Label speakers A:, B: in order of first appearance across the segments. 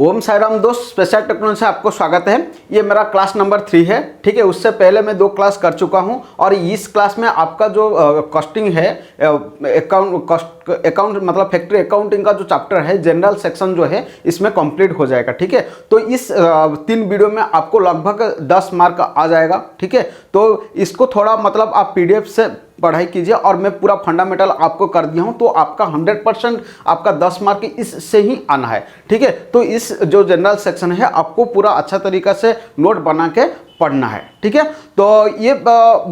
A: ओम साई राम दोस्त, special technology से आपको स्वागत है। ये मेरा क्लास नंबर 3 है, ठीक है। उससे पहले मैं 2 क्लास कर चुका हूँ और इस क्लास में आपका जो कॉस्टिंग है, अकाउंट मतलब फैक्ट्री अकाउंटिंग का जो चैप्टर है, जनरल सेक्शन जो है, इसमें कंप्लीट हो जाएगा, ठीक है। तो इस 3 वीडियो में आपको लगभग 10 मार्क आ जाएगा, ठीक है। तो इसको थोड़ा मतलब आप PDF से पढ़ाई कीजिए और मैं पूरा फंडामेंटल आपको कर दिया हूं, तो आपका 100% आपका 10 मार्क इससे ही आना है, ठीक है। तो इस जो जनरल सेक्शन है आपको पूरा अच्छा तरीका से नोट बना के पढ़ना है, ठीक है। तो ये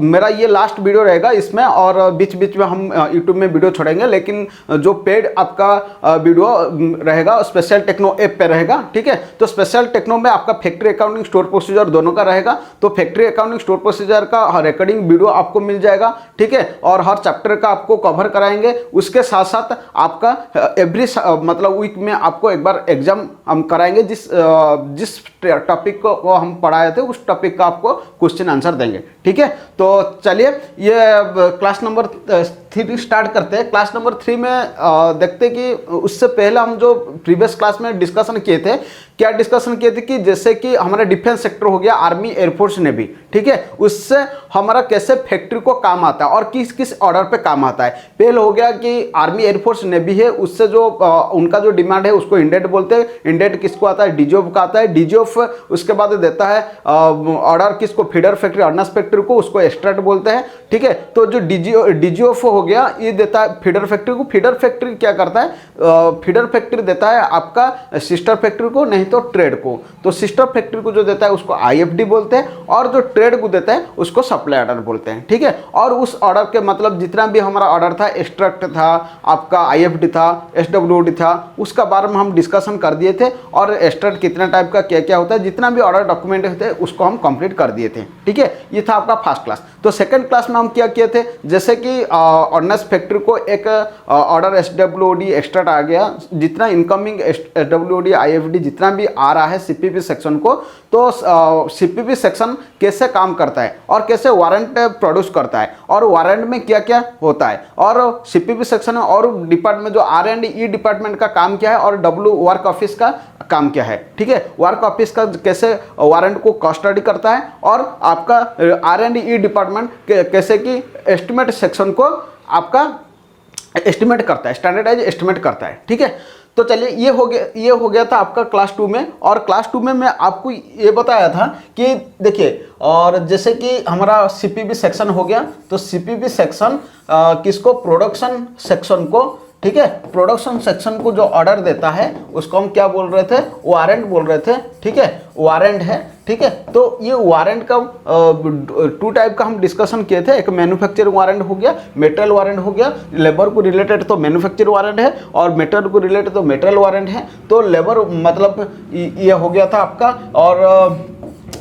A: मेरा ये लास्ट वीडियो रहेगा इसमें, और बीच बीच में हम यूट्यूब में वीडियो छोड़ेंगे, लेकिन जो पेड आपका वीडियो रहेगा स्पेशल टेक्नो ऐप पे रहेगा, ठीक है। तो स्पेशल टेक्नो में आपका फैक्ट्री अकाउंटिंग स्टोर प्रोसीजर दोनों का रहेगा। तो फैक्ट्री अकाउंटिंग स्टोर प्रोसीजर का रिकॉर्डिंग वीडियो आपको मिल जाएगा, ठीक है। और हर चैप्टर का आपको कवर कराएंगे। उसके साथ साथ आपका एवरी मतलब वीक में आपको एक बार एग्जाम हम कराएंगे, जिस टॉपिक को हम पढ़ाए थे उस टॉपिक का आपको क्वेश्चन आंसर देंगे, ठीक है। तो चलिए ये क्लास नंबर 3 स्टार्ट करते हैं। क्लास नंबर 3 में देखते हैं कि उससे पहले हम जो प्रीवियस क्लास में डिस्कशन किए थे, क्या डिस्कशन किए थे कि जैसे कि हमारा डिफेंस सेक्टर हो गया, आर्मी, एयरफोर्स, नेवी, ठीक है। उससे हमारा कैसे फैक्ट्री को काम आता है और किस किस ऑर्डर पे काम आता है। पहले हो गया कि आर्मी, एयरफोर्स, नेवी है, उससे जो उनका जो डिमांड है उसको इंडेट बोलते हैं। इंडेट किसको आता है? डीजीओफ का आता है। डीजीओफ उसके बाद देता है ऑर्डर किसको? फीडर फैक्ट्री, अर्नस फैक्ट्री को, उसको एक्सट्रैक्ट बोलते हैं, ठीक है। तो जो डीजीओफ हो गया ये देता है फीडर फैक्ट्री को। फीडर फैक्ट्री क्या करता है? फीडर फैक्ट्री देता है आपका सिस्टर फैक्ट्री को, नहीं तो ट्रेड को। तो सिस्टर फैक्ट्री को जो देता है उसको IFD बोलते हैं, और जो ट्रेड को देता है उसको सप्लाई ऑर्डर बोलते हैं, ठीक है। और उस ऑर्डर के मतलब जितना भी हमारा ऑर्डर था, एक्सट्रैक्ट था, आपका IFD था, SWD था, उसका बारे में हम डिस्कशन कर दिए थे। और एक्सट्रैक्ट कितना टाइप का क्या क्या होता है, जितना भी ऑर्डर डॉक्यूमेंट होते हैं उसको हम कंप्लीट कर दिए थे, ठीक है। ये था आपका फर्स्ट क्लास। तो सेकंड क्लास में हम क्या किए थे, जैसे कि अर्नस फैक्ट्री को एक ऑर्डर SWD एक्स्ट्रा आ गया, जितना इनकमिंग SWD IFD जितना भी आ रहा है CPP सेक्शन को, तो CPP सेक्शन कैसे काम करता है और कैसे वारंट प्रोड्यूस करता है और वारंट में क्या क्या होता है, और CPP सेक्शन में और डिपार्टमेंट जो R&E डिपार्टमेंट का काम क्या है, और W वर्क ऑफिस का काम क्या है, ठीक है। वर्क ऑफिस का कैसे वारंट को स्टडी करता है, और आपका R&E डिपार्टमेंट कैसे कि एस्टिमेट सेक्शन को आपका एस्टिमेट करता है, स्टैंडर्डाइज एस्टिमेट करता है, ठीक है। तो चलिए ये हो गया था आपका क्लास 2 में। और क्लास 2 में मैं आपको ये बताया था कि देखिए, और जैसे कि हमारा CPP सेक्शन हो गया, तो CPP सेक्शन किसको? प्रोडक्शन सेक्शन को, ठीक है। प्रोडक्शन सेक्शन को जो ऑर्डर देता है उसको हम क्या बोल रहे थे? वारंट बोल रहे थे, ठीक है। वारंट है, ठीक है। तो ये वारंट का 2 टाइप का हम डिस्कशन किए थे। एक मैन्युफैक्चरिंग वारंट हो गया, मेटेरियल वारंट हो गया। लेबर को रिलेटेड तो मैन्युफैक्चरिंग वारंट है, और मेटेरियल को रिलेटेड तो मेटेरियल वारंट है। तो लेबर मतलब ये हो गया था आपका, और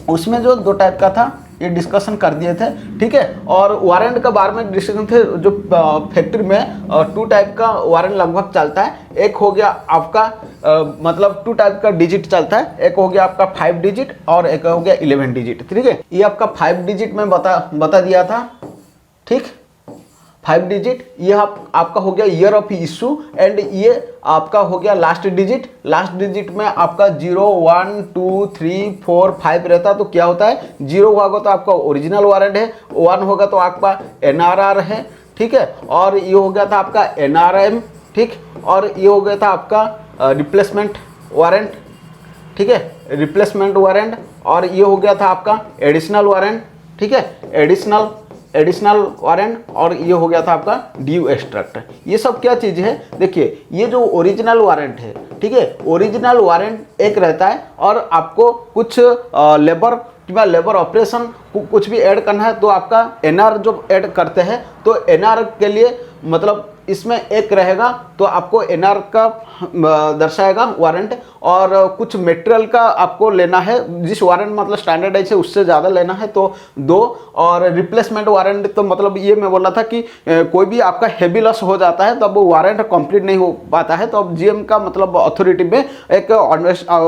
A: उसमें जो 2 टाइप का था ये डिस्कशन कर दिए थे, ठीक है। और वारंट का बारे में डिस्कशन थे। जो फैक्ट्री में 2 टाइप का वारंट लगभग चलता है। एक हो गया आपका मतलब 2 टाइप का डिजिट चलता है। एक हो गया आपका 5 डिजिट और एक हो गया 11 डिजिट, ठीक है। ये आपका 5 डिजिट में बता दिया था, ठीक। 5 डिजिट ये आपका हो गया ईयर ऑफ इशू, एंड ये आपका हो गया लास्ट डिजिट। लास्ट डिजिट में आपका 0, 1, 2, 3, 4, 5 रहता है। तो क्या होता है? 0 होगा तो आपका ओरिजिनल वारंट है, 1 होगा तो आपका NRR है, ठीक है। और ये हो गया था आपका NRM, ठीक। और ये हो गया था आपका रिप्लेसमेंट वारंट, ठीक है, रिप्लेसमेंट वारंट। और ये हो गया था आपका एडिशनल वारंट, ठीक है, एडिशनल वारंट। और ये हो गया था आपका ड्यू एक्सट्रैक्ट। ये सब क्या चीज़ है? देखिए, ये जो ओरिजिनल वारंट है, ठीक है, ओरिजिनल वारंट एक रहता है, और आपको कुछ लेबर ऑपरेशन कुछ भी ऐड करना है तो आपका NR जो ऐड करते हैं, तो NR के लिए मतलब इसमें एक रहेगा तो आपको NR का दर्शाएगा वारंट, और कुछ मटेरियल का आपको लेना है, जिस वारंट मतलब स्टैंडर्डाइज है उससे ज़्यादा लेना है तो 2। और रिप्लेसमेंट वारंट तो मतलब ये मैं बोल रहा था कि कोई भी आपका हेवी लॉस हो जाता है तो अब वो वारंट कंप्लीट नहीं हो पाता है, तो अब GM का मतलब अथॉरिटी में एक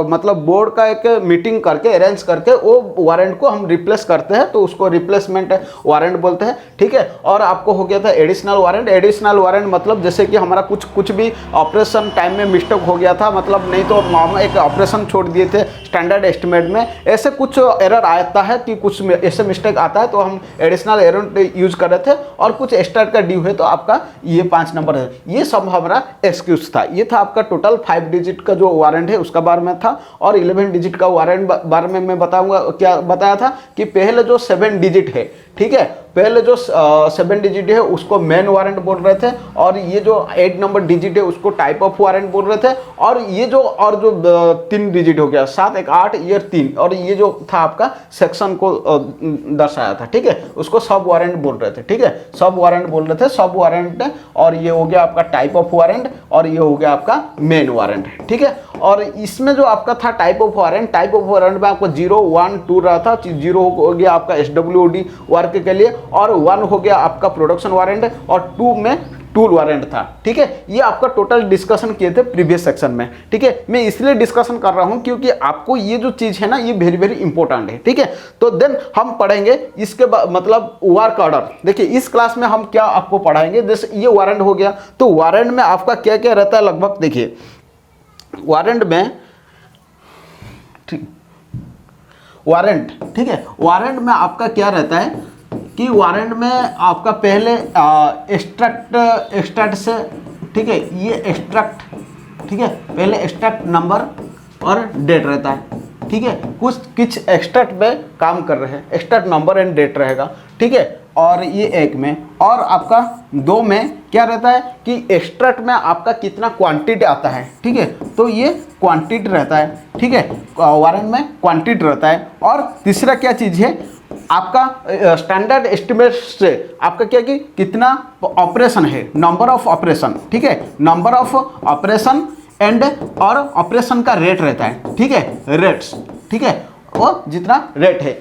A: मतलब बोर्ड का एक मीटिंग करके अरेंज करके वो वारंट को हम रिप्लेस करते हैं, तो उसको रिप्लेसमेंट वारंट बोलते हैं, ठीक है। और आपको हो गया था एडिशनल वारंट। एडिशनल वारंट मतलब जैसे कि हमारा कुछ भी ऑपरेशन टाइम में मिस्टेक हो गया था, मतलब नहीं तो हम एक ऑपरेशन छोड़ दिए थे स्टैंडर्ड एस्टिमेट में, ऐसे कुछ एरर आता है कि कुछ ऐसे मिस्टेक आता है तो हम एडिशनल एरर यूज कर रहे थे और कुछ एक्स्ट्रा का ड्यू है तो आपका ये 5 नंबर है। ये सब हमारा एक्सक्यूज था। ये था आपका टोटल 5 डिजिट का जो वारंट है उसका बारे में था। और 11 डिजिट का वारंट बारे में मैं बताऊंगा। क्या बताया था कि पहले जो 7 डिजिट है, ठीक है, पहले जो 7 डिजिट है उसको मेन वारंट बोल रहे थे, और ये जो 8 नंबर डिजिट है उसको टाइप ऑफ वारंट बोल रहे थे, और ये जो 3 डिजिट हो गया 7 1 8 ईयर 3, और ये जो था आपका सेक्शन को दर्शाया था, ठीक है, उसको सब वारंट बोल रहे थे, ठीक है, सब वारंट बोल रहे थे, सब वारंट। और ये हो गया आपका टाइप ऑफ वारंट, और ये हो गया आपका मेन वारंट, ठीक है। और इसमें जो आपका था टाइप ऑफ वारंट में आपको 0 1 2 रहा था। 0 हो गया आपका SWOD वर्क के लिए, और 1 हो गया आपका प्रोडक्शन वारंट, और 2 में टूल वारंट था, ठीक है। ये आपका टोटल डिस्कशन किए थे प्रीवियस सेक्शन में, ठीक है। मैं इसलिए डिस्कशन कर रहा हूं क्योंकि आपको ये जो चीज है ना ये वेरी वेरी इंपॉर्टेंट है, ठीक है। तो देन हम पढ़ेंगे इसके बाद मतलब वर्क ऑर्डर। देखिए इस क्लास में हम क्या आपको पढ़ाएंगे, जैसे ये वारंट हो गया तो वारंट में आपका क्या क्या रहता है लगभग। देखिए वारंट में, वारंट, ठीक है, वारंट में आपका क्या रहता है कि वारंट में आपका पहले एक्सट्रैक्ट से, ठीक है, ये एक्सट्रैक्ट, ठीक है, पहले एक्सट्रैक्ट नंबर और डेट रहता है, ठीक है। कुछ एक्सट्रैक्ट पे काम कर रहे हैं, एक्सट्रैक्ट नंबर एंड डेट रहेगा, ठीक है। और ये 1 में, और आपका 2 में क्या रहता है कि एक्सट्रैक्ट में आपका कितना क्वांटिटी आता है, ठीक है, तो ये क्वांटिटी रहता है, ठीक है, वारंट में क्वांटिटी रहता है। और तीसरा क्या चीज़ है आपका स्टैंडर्ड एस्टिमेट से आपका क्या कि कितना ऑपरेशन है, नंबर ऑफ ऑपरेशन, ठीक है, नंबर ऑफ ऑपरेशन एंड और ऑपरेशन का रेट रहता है, ठीक है, रेट्स, ठीक है, वो जितना रेट है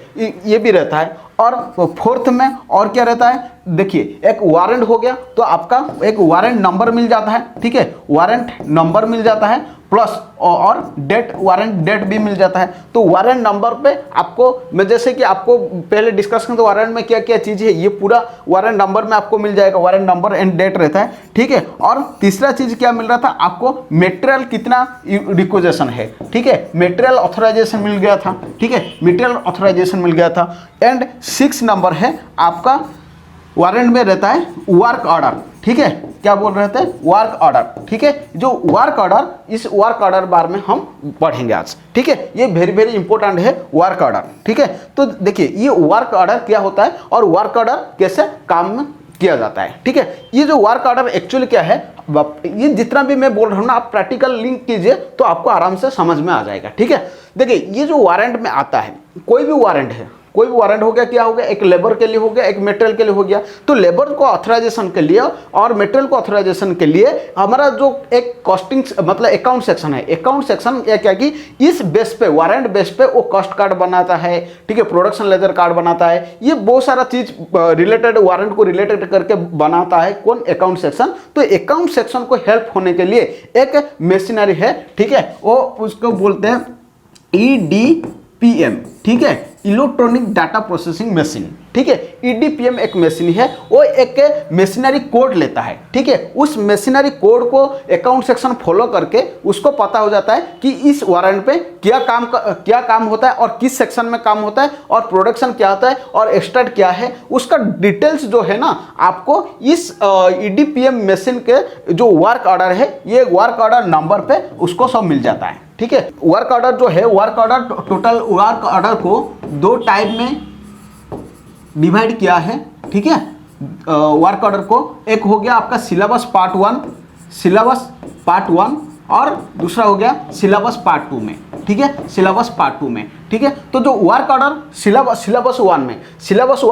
A: ये भी रहता है। और 4th में और क्या रहता है, देखिए एक वारंट हो गया तो आपका एक वारंट नंबर मिल जाता है, ठीक है, वारंट नंबर मिल जाता है, प्लस और डेट, वारंट डेट भी मिल जाता है। तो वारंट नंबर पे आपको मैं जैसे कि आपको पहले डिस्कस करें तो वारंट में क्या क्या चीज़ है ये पूरा वारंट नंबर में आपको मिल जाएगा, वारंट नंबर एंड डेट रहता है, ठीक है। और तीसरा चीज़ क्या मिल रहा था आपको, मटेरियल कितना रिक्वेजेशन है, ठीक है, मटेरियल ऑथराइजेशन मिल गया था, ठीक है, मटेरियल ऑथराइजेशन मिल गया था। एंड 6 नंबर है आपका वारंट में रहता है वर्क ऑर्डर, ठीक है, क्या बोल रहे थे वर्क ऑर्डर, ठीक है। जो वर्क ऑर्डर, इस वर्क ऑर्डर बारे में हम पढ़ेंगे आज, ठीक है, ये वेरी वेरी इंपॉर्टेंट है वर्क ऑर्डर, ठीक है। तो देखिए ये वर्क ऑर्डर क्या होता है और वर्क ऑर्डर कैसे काम में किया जाता है, ठीक है। ये जो वर्क ऑर्डर एक्चुअली क्या है, ये जितना भी मैं बोल रहा हूँ ना आप प्रैक्टिकल लिंक कीजिए तो आपको आराम से समझ में आ जाएगा, ठीक है। देखिए ये जो वारंट में आता है, कोई भी वारंट है, कोई भी वारंट हो गया, क्या हो गया, एक लेबर के लिए हो गया, एक मटेरियल के लिए हो गया। तो लेबर को ऑथराइजेशन के लिए और मटेरियल को ऑथराइजेशन के लिए हमारा जो एक कॉस्टिंग मतलब अकाउंट सेक्शन है, अकाउंट सेक्शन या क्या कि इस बेस पे, वारंट बेस पे वो कॉस्ट कार्ड बनाता है, ठीक है, प्रोडक्शन लेजर कार्ड बनाता है, ये बहुत सारा चीज रिलेटेड वारंट को रिलेटेड करके बनाता है कौन, अकाउंट सेक्शन। तो अकाउंट सेक्शन को हेल्प होने के लिए एक मशीनरी है, ठीक है, वो उसको बोलते हैं EDPM, ठीक है, इलेक्ट्रॉनिक डाटा प्रोसेसिंग मशीन, ठीक है। EDPM एक मशीन है, वो एक मशीनरी कोड लेता है, ठीक है। उस मशीनरी कोड को अकाउंट सेक्शन फॉलो करके उसको पता हो जाता है कि इस वारंट पे क्या काम होता है और किस सेक्शन में काम होता है और प्रोडक्शन क्या होता है और एक्सट्रैक्ट क्या है, उसका डिटेल्स जो है ना आपको इस EDPM मशीन के जो वर्क ऑर्डर है, ये वर्क ऑर्डर नंबर पे उसको सब मिल जाता है, ठीक है। वर्क ऑर्डर जो है, work order total work order को 2 टाइप में डिवाइड किया है, ठीक है। वर्क ऑर्डर को एक हो गया आपका सिलेबस पार्ट 1 और दूसरा हो गया सिलेबस पार्ट 2 में, ठीक है, सिलेबस पार्ट 2 में, ठीक है। तो जो वर्क ऑर्डर सिलेबस 1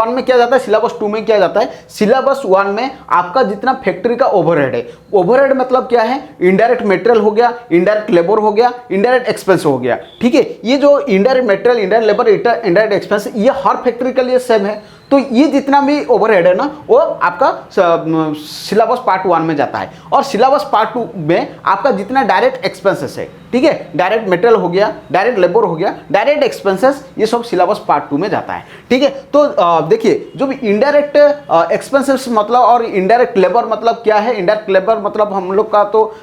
A: में क्या जाता है, सिलेबस 2 में क्या जाता है, सिलेबस 1 में आपका जितना फैक्ट्री का ओवरहेड है, ओवरहेड मतलब क्या है, इनडायरेक्ट मटेरियल हो गया, इनडायरेक्ट लेबर हो गया, इनडायरेक्ट एक्सपेंस हो गया, ठीक है। ये जो indirect material, indirect labour, indirect expense, ये हर फैक्ट्री के लिए सेम है। तो ये जितना भी ओवरहेड है ना वो आपका सिलेबस पार्ट 1 में जाता है। और सिलेबस पार्ट 2 में आपका जितना डायरेक्ट एक्सपेंसेस है, ठीक है, डायरेक्ट मटेरियल हो गया, डायरेक्ट लेबर हो गया, डायरेक्ट एक्सपेंसेस, ये सब सिलेबस पार्ट 2 में जाता है, ठीक है। तो देखिए जो भी इनडायरेक्ट एक्सपेंसेस मतलब और इनडायरेक्ट लेबर मतलब क्या है। इनडायरेक्ट लेबर मतलब हम लोग का तो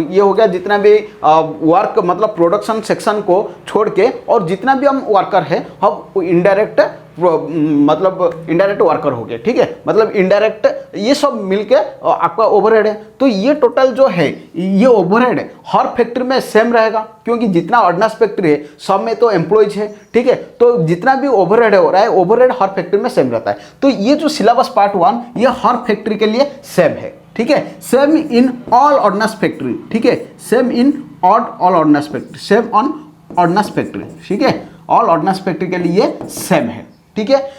A: ये हो गया जितना भी वर्क मतलब प्रोडक्शन सेक्शन को छोड़ के और जितना भी हम वर्कर है हम इनडायरेक्ट मतलब इनडायरेक्ट वर्कर हो गए, ठीक है, मतलब इनडायरेक्ट ये सब मिलके आपका ओवरहेड है। तो ये टोटल जो है ये ओवरहेड हर फैक्ट्री में सेम रहेगा, क्योंकि जितना ऑर्डिनेंस फैक्ट्री है सब में तो एम्प्लॉयज है, ठीक है। तो जितना भी ओवरहेड हो रहा है ओवरहेड हर फैक्ट्री में सेम रहता है। तो ये जो सिलेबस पार्ट 1 ये हर फैक्ट्री के लिए सेम है, ठीक है, same in all ordnance factory, ठीक है, same in all ordnance factory, same on ordnance factory, ठीक है, ऑल ऑर्डिनेंस फैक्ट्री के लिए सेम है, ठीक है।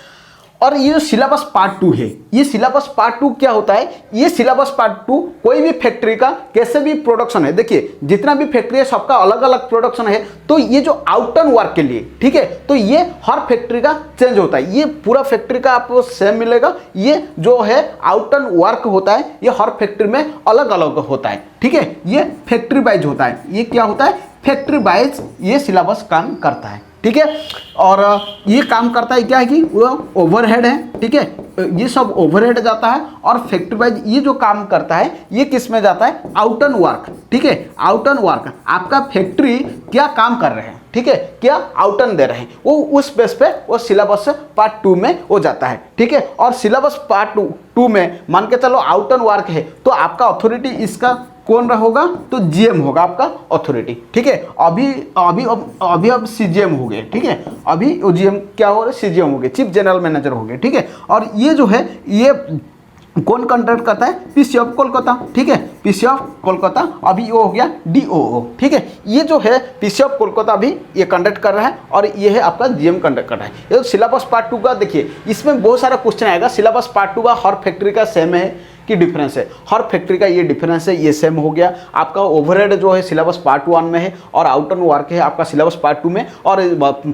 A: और ये जो सिलेबस पार्ट 2 है, ये सिलेबस पार्ट 2 क्या होता है, ये सिलेबस पार्ट 2 कोई भी फैक्ट्री का कैसे भी प्रोडक्शन है, देखिए जितना भी फैक्ट्री है सबका अलग अलग प्रोडक्शन है। तो ये जो आउटर्न वर्क के लिए, ठीक है, तो ये हर फैक्ट्री का चेंज होता है, ये पूरा फैक्ट्री का आपको सेम मिलेगा। ये जो है आउटर्न वर्क होता है ये हर फैक्ट्री में अलग अलग होता है, ठीक है, ये फैक्ट्री वाइज होता है। ये क्या होता है, फैक्ट्री वाइज ये सिलेबस काम करता है, ठीक है। और ये काम करता है क्या है कि वो ओवरहेड है, ठीक है, ये सब ओवरहेड जाता है। और फैक्ट्री वाइज ये जो काम करता है ये किस में जाता है, आउटर्न वर्क, ठीक है, आउटर्न वर्क आपका फैक्ट्री क्या काम कर रहे हैं, ठीक है, क्या आउटर्न दे रहे हैं वो उस बेस पे वो सिलेबस पार्ट 2 में हो जाता है, ठीक है। और सिलेबस पार्ट 2 में मान के चलो आउटर्न वर्क है तो आपका अथॉरिटी इसका कौन होगा, तो जीएम होगा आपका अथॉरिटी, ठीक है। अब सीजीएम हो गए, ठीक है, अभी जीएम क्या हो रहा है, सीजीएम हो गए, चीफ जनरल मैनेजर हो गए, ठीक है। और ये जो है ये कौन कंडक्ट करता है, पीसी ऑफ कोलकाता, ठीक है, पीसी ऑफ कोलकाता, अभी वो हो गया डीओओ, ठीक है। ये जो है पीसी ऑफ कोलकाता अभी ये कंडक्ट कर रहा है और ये है आपका जीएम कंडक्ट कर रहा है। ये तो सिलेबस पार्ट 2 का देखिए इसमें बहुत सारा क्वेश्चन आएगा। सिलेबस पार्ट 2 का हर फैक्ट्री का सेम है कि डिफरेंस है, हर फैक्ट्री का ये डिफरेंस है, ये सेम हो गया। आपका ओवरहेड जो है सिलेबस पार्ट 1 में है और आउटर्न वर्क है आपका सिलेबस पार्ट 2 में। और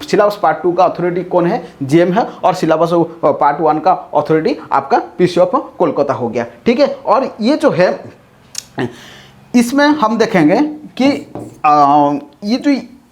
A: सिलेबस पार्ट 2 का अथॉरिटी कौन है, जीएम है, और सिलेबस पार्ट 1 का अथॉरिटी आपका पीसी ऑफ कोलकाता हो गया, ठीक है। और ये जो है इसमें हम देखेंगे कि ये जो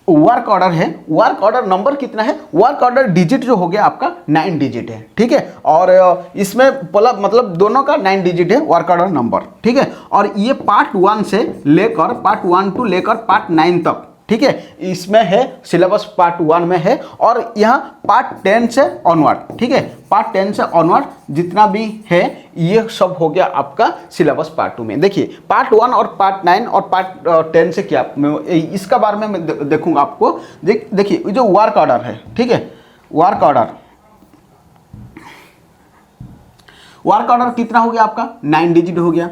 A: वर्क ऑर्डर है, वर्क ऑर्डर नंबर कितना है, वर्क ऑर्डर डिजिट जो हो गया आपका 9 डिजिट है, ठीक है। और इसमें मतलब दोनों का 9 डिजिट है वर्क ऑर्डर नंबर, ठीक है। और ये पार्ट 1 से लेकर पार्ट 1 टू लेकर पार्ट 9 तक, ठीक है, इसमें है सिलेबस पार्ट 1 में है। और यहाँ पार्ट 10 से ऑनवर्ड, ठीक है, पार्ट 10 से ऑनवर्ड जितना भी है ये सब हो गया आपका सिलेबस पार्ट 2 में। देखिए पार्ट 1 और पार्ट 9 और पार्ट 10 से क्या इसका बारे में मैं देखूंगा आपको। देखिए जो वर्क ऑर्डर है, ठीक है, वर्क ऑर्डर कितना हो गया आपका, 9 डिजिट हो गया,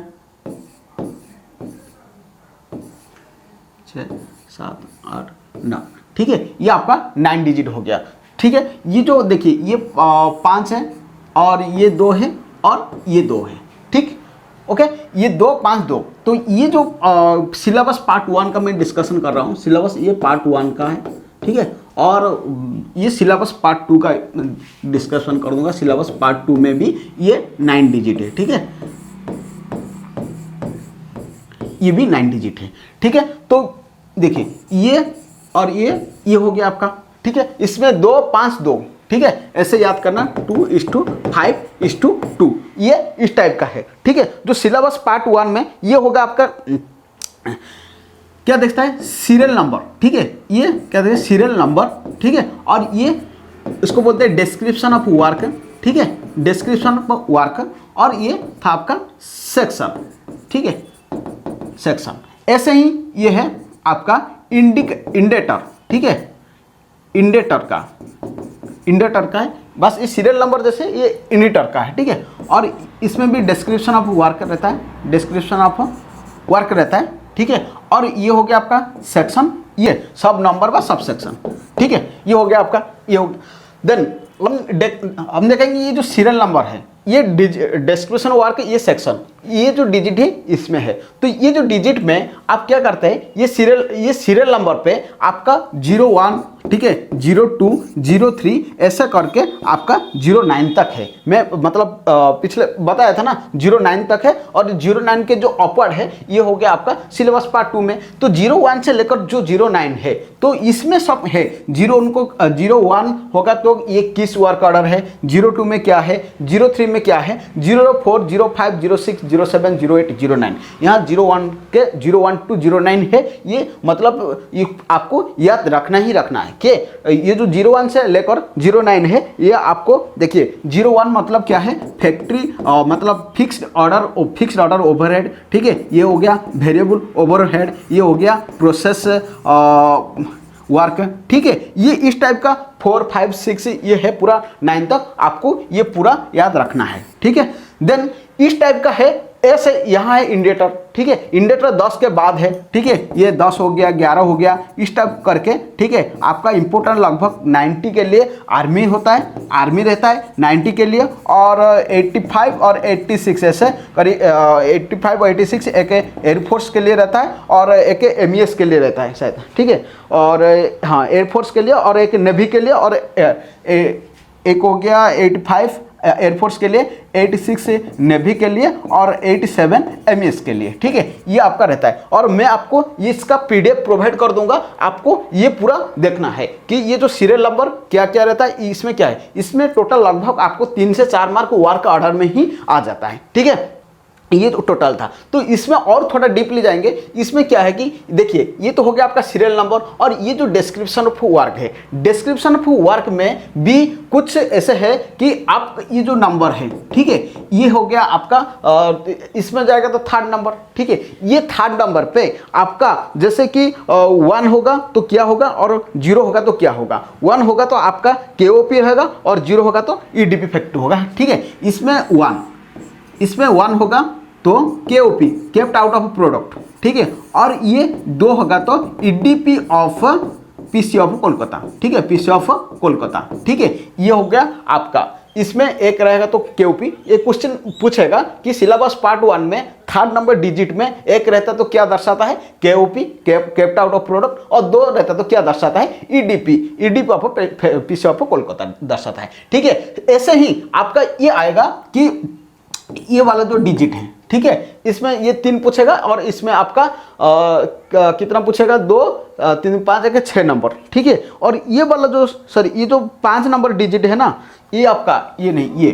A: 6 7 8 9, ठीक है, ये आपका 9 डिजिट हो गया, ठीक है। ये जो देखिए ये 5 है और ये 2 है और ये 2 है, ठीक, ओके, ये 2 5 2। तो ये जो सिलेबस पार्ट 1 का मैं डिस्कशन कर रहा हूँ, सिलेबस ये पार्ट 1 का है, ठीक है। और ये सिलेबस पार्ट 2 का डिस्कशन कर दूंगा, सिलेबस पार्ट 2 में भी ये 9 डिजिट है, ठीक है, ये भी 9 डिजिट है, ठीक है। तो देखिए ये और ये हो गया आपका, ठीक है, इसमें 2 5 2, ठीक है, ऐसे याद करना 2:5:2, ये इस टाइप का है, ठीक है। जो सिलेबस पार्ट 1 में ये होगा आपका क्या देखता है, सीरियल नंबर, ठीक है, ये क्या देखते हैं सीरियल नंबर, ठीक है। और ये इसको बोलते हैं डिस्क्रिप्शन ऑफ वर्क, ठीक है, डिस्क्रिप्शन ऑफ वर्क। और ये था आपका सेक्शन, ठीक है, सेक्शन। ऐसे ही ये है आपका इंडेटर, ठीक है, इंडेटर का है, बस ये सीरियल नंबर जैसे ये इंडेटर का है, ठीक है। और इसमें भी डिस्क्रिप्शन ऑफ वर्क रहता है, डिस्क्रिप्शन ऑफ वर्क रहता है, ठीक है। और ये हो गया आपका सेक्शन, ये सब नंबर का सब सेक्शन, ठीक है, ये हो गया आपका, ये हो गया। देन हम देखेंगे ये जो सीरियल नंबर है ये डिस्क्रिप्शन वर्क, ये सेक्शन, ये जो डिजिट है इसमें है। तो ये जो डिजिट में आप क्या करते हैं, ये सीरियल नंबर पे आपका 0 1 ठीक है, 02, 03 ऐसा करके आपका 09 तक है। मैं मतलब पिछले बताया था ना 09 तक है, और 09 के जो अपवर्ड है ये हो गया आपका सिलेबस पार्ट 2 में। तो 01 से लेकर जो 09 है तो इसमें सब है। 01 होगा तो ये किस वर्क ऑर्डर है, 02 में क्या है, 03 में क्या है, 04, 05, 06, 07, 08, 09, यहाँ 01 के 01 to 09 है। ये मतलब ये आपको याद रखना ही रखना है कि ये जो 01 से लेकर 09 है ये आपको देखिए 01 मतलब क्या है, फैक्ट्री मतलब फिक्स्ड ऑर्डर ओवरहेड, ठीक है, ये हो गया वेरिएबल ओवरहेड, ये हो गया प्रोसेस वर्क, ठीक है। ये इस टाइप का 4, 5, 6 ये है पूरा 9 तक आपको ये पूरा याद रखना है, ठीक है। देन इस टाइप का है ऐसे, यहाँ है इंडेटर, ठीक है, इंडेटर 10 के बाद है, ठीक है, ये 10 हो गया, 11 हो गया, इस टाइप करके, ठीक है। आपका इंपोर्टेंट लगभग 90 के लिए आर्मी होता है, आर्मी रहता है 90 के लिए, और 85 और 86 ऐसे करीब 85 और 86 एक एयरफोर्स के लिए रहता है, और एक MES के लिए रहता है शायद, ठीक है, और हाँ एयरफोर्स के लिए, और एक नेवी के लिए, और एक हो गया 85 एयरफोर्स के लिए, 86 नेवी के लिए, और 87 MES के लिए, ठीक है। ये आपका रहता है, और मैं आपको ये इसका PDF प्रोवाइड कर दूंगा, आपको ये पूरा देखना है कि ये जो सीरियल नंबर क्या क्या रहता है, इसमें क्या है। इसमें टोटल लगभग आपको 3 से 4 मार्क वर्क ऑर्डर में ही आ जाता है, ठीक है। ये तो टोटल था। तो इसमें और थोड़ा डीपली जाएंगे। इसमें क्या है कि देखिए ये तो हो गया आपका सीरियल नंबर, और ये जो डिस्क्रिप्शन ऑफ वर्क है, डिस्क्रिप्शन ऑफ वर्क में भी कुछ ऐसे है कि आप ये जो नंबर है, ठीक है, ये हो गया आपका इसमें जाएगा तो 3rd नंबर, ठीक है। ये 3rd नंबर पे आपका जैसे कि 1 होगा तो क्या होगा, और 0 होगा तो क्या होगा। 1 होगा तो आपका KOP रहेगा, और 0 होगा तो EDP फैक्टर होगा, ठीक है। इसमें 1 होगा तो KOP kept out of product, ठीक है, और ये 2 होगा तो EDP of PC of Kolkata, ठीक है, PC ऑफ कोलकाता, ठीक है। ये हो गया आपका। इसमें एक रहेगा तो KOP। ये क्वेश्चन पूछेगा कि सिलेबस पार्ट 1 में 3rd नंबर डिजिट में एक रहता तो क्या दर्शाता है, KOP kept out of product, और 2 रहता तो क्या दर्शाता है, EDP of PC of Kolkata दर्शाता है, ठीक है। ऐसे ही आपका ये आएगा कि ये वाला जो डिजिट है, ठीक है, इसमें ये 3 पूछेगा, और इसमें आपका कितना पूछेगा, 2, 3, 5 एक 6 नंबर, ठीक है। और ये वाला जो ये जो 5 नंबर डिजिट है ना, ये आपका ये नहीं, ये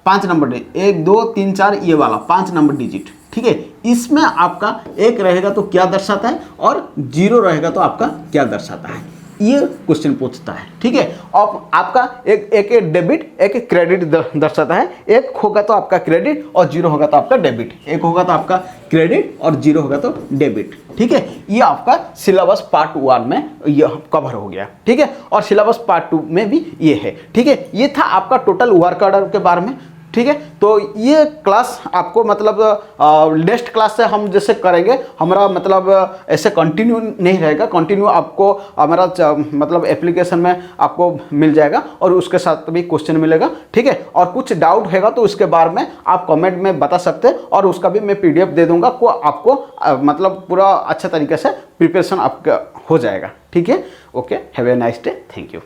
A: 5 नंबर डिजिट, 1, 2, 3, 4 ये वाला 5 नंबर डिजिट, ठीक है। इसमें आपका 1 रहेगा तो क्या दर्शाता है, और 0 रहेगा तो आपका क्या दर्शाता है, ये क्वेश्चन पूछता है, ठीक है। और आपका एक डेबिट एक क्रेडिट दर्शाता है। 1 होगा तो आपका क्रेडिट, और 0 होगा तो आपका डेबिट। 1 होगा तो आपका क्रेडिट, और 0 होगा तो डेबिट, ठीक है। ये आपका सिलेबस पार्ट 1 में ये कवर हो गया, ठीक है। और सिलेबस पार्ट 2 में भी ये है, ठीक है। ये था आपका टोटल वर्क ऑर्डर के बारे में, ठीक है। तो ये क्लास आपको मतलब नेक्स्ट क्लास से हम जैसे करेंगे, हमारा मतलब ऐसे कंटिन्यू नहीं रहेगा, कंटिन्यू आपको हमारा मतलब एप्लीकेशन में आपको मिल जाएगा, और उसके साथ भी क्वेश्चन मिलेगा, ठीक है। और कुछ डाउट होगा तो उसके बारे में आप कमेंट में बता सकते हैं, और उसका भी मैं PDF दे दूंगा, को आपको मतलब पूरा अच्छा तरीके से प्रिपरेशन आपका हो जाएगा, ठीक है। Okay, have a nice day, thank you.